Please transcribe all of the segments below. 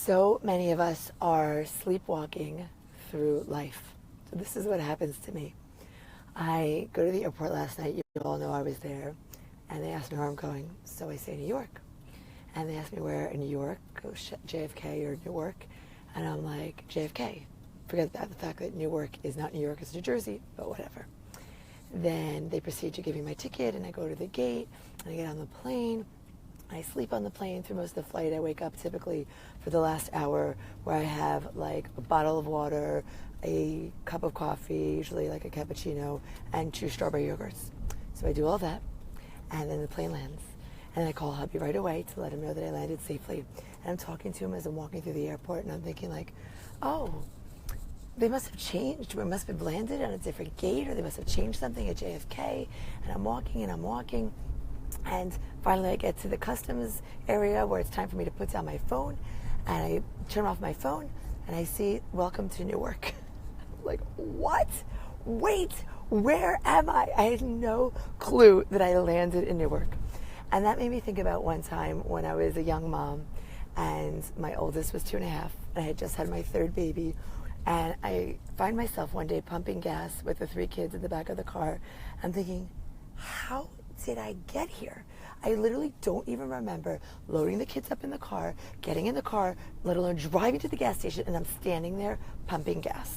So many of us are sleepwalking through life. So this is what happens to me. I go to the airport last night. You all know I was there. And they asked me where I'm going. So I say New York. And they asked me where in New York, JFK or Newark. And I'm like, JFK. Forget about the fact that Newark is not New York, it's New Jersey, but whatever. Then they proceed to give me my ticket, and I go to the gate, and I get on the plane. I sleep on the plane through most of the flight. I wake up typically for the last hour where I have like a bottle of water, a cup of coffee, usually like a cappuccino, and 2 strawberry yogurts. So I do all that, and then the plane lands. And I call hubby right away to let him know that I landed safely. And I'm talking to him as I'm walking through the airport, and I'm thinking like, oh, they must have changed. We must have landed on a different gate, or they must have changed something at JFK. And I'm walking, and finally I get to the customs area where it's time for me to put down my phone, and I turn off my phone, and I see, welcome to Newark. Like, what? Wait, where am I? I had no clue that I landed in Newark. And that made me think about one time when I was a young mom, and my oldest was 2.5, and I had just had my 3rd baby. And I find myself one day pumping gas with the 3 kids in the back of the car. I'm thinking, how did I get here? I literally don't even remember loading the kids up in the car, getting in the car, let alone driving to the gas station, and I'm standing there pumping gas.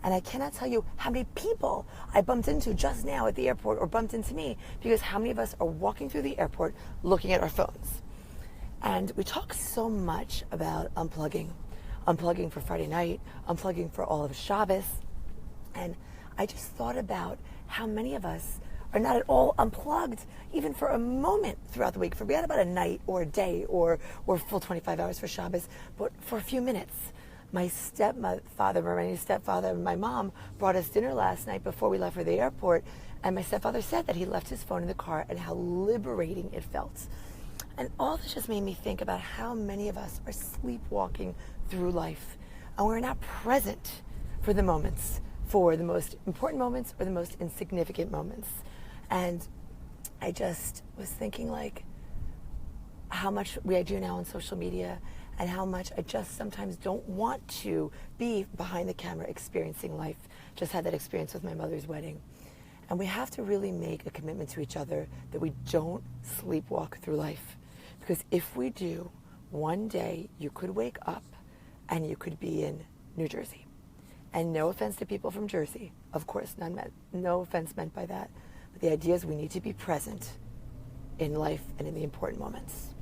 And I cannot tell you how many people I bumped into just now at the airport, or bumped into me, because how many of us are walking through the airport looking at our phones. And we talk so much about unplugging for Friday night, unplugging for all of Shabbos. And I just thought about how many of us are not at all unplugged, even for a moment throughout the week. Forget about a night or a day or full 25 hours for Shabbos, but for a few minutes. My stepfather and my mom brought us dinner last night before we left for the airport, and my stepfather said that he left his phone in the car and how liberating it felt. And all this just made me think about how many of us are sleepwalking through life, and we're not present for the moments, for the most important moments or the most insignificant moments. And I just was thinking like how much I do now on social media, and how much I just sometimes don't want to be behind the camera experiencing life. Just had that experience with my mother's wedding. And we have to really make a commitment to each other that we don't sleepwalk through life. Because if we do, one day you could wake up and you could be in New Jersey. And no offense to people from Jersey, of course, no offense meant by that. But the idea is we need to be present in life and in the important moments.